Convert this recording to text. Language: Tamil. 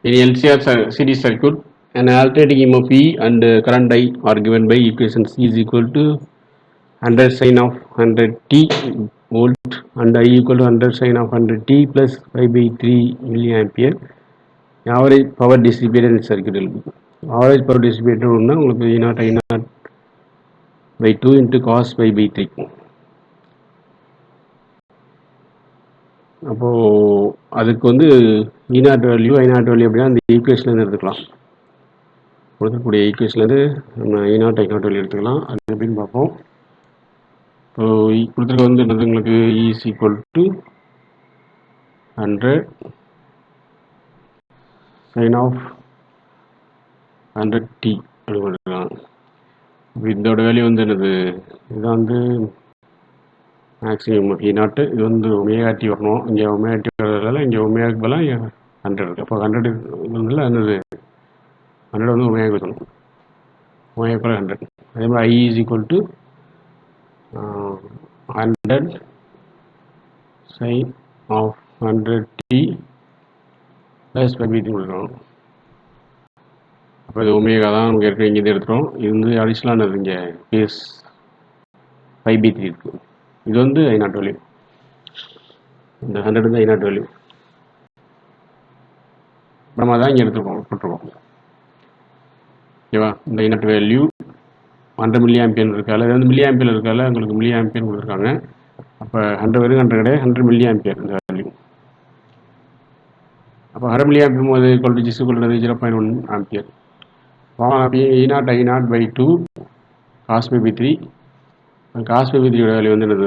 In LCR series circuit, an alternating EMF E and current I are given by equation C is equal to 100 sin of 100t volt and I equal to 100 sin of 100t plus 5 by 3 milliampere. Average power dissipated in circuit will be. Average power dissipated உங்களுக்கு E0 I0 by 2 into cos pi by 3. அப்போது அதுக்கு வந்து E0 வேல்யூ I0 வேல்யூ அப்படின்னா அந்த ஈக்குவேஷன்லேருந்து எடுத்துக்கலாம். கொடுக்கக்கூடிய ஈக்குவேஷன்லேருந்து நம்ம E0 I0 வேல்யூ எடுத்துக்கலாம். அது எப்படின்னு பார்ப்போம். இப்போ கொடுத்துருக்க வந்து என்னது உங்களுக்கு E is equal to 100 sin of 100t அப்படி கொடுத்துருக்காங்க. இதோட வேல்யூ வந்து என்னது, இதுதான் வந்து மேக்ஸிமம் E0. இது வந்து ஒமேகா டி வரணும். இங்கே ஒமேகா டி வரதால இங்கே ஒமேகாக்கு பதிலாக 100 இருக்குது. அப்போ 100 வந்து என்னது 100 வந்து ஒமேகா வைக்கணும். ஒமேகா 100. அதே மாதிரி I is equal to 100 sin of 100t plus 5 கொடுக்குறோம். அப்போ இது ஒமேகா தான் நமக்கு ஏற்கனவே இங்கே எடுத்துகிறோம். இது வந்து அடிஷ்னலாக இங்கே பேஸ் 5/3 இருக்குது. இது வந்து I0 வேல்யூ. இந்த 100 வந்து I0 வேல்யூ. நம்ம தான் இங்கே போட்டிருக்கோம். ஓகேவா? இந்த I0 வேல்யூ 100 மில்லி ஆம்பியர் இருக்கால, இது வந்து மில்லி ஆம்பியர் இருக்கால உங்களுக்கு மில்லி ஆம்பியர் கொடுத்துருக்காங்க. அப்போ 100 வரைக்கும் 100 கிடையாது, 100 மில்லி ஆம்பியர் இந்த வேல்யூ. அப்போ 100 மில்லி ஆம்பியர் போது equal to 0.1 ampere. E0 I0 by 2 cos pi by 3. cos pi by 3 value வந்து என்னது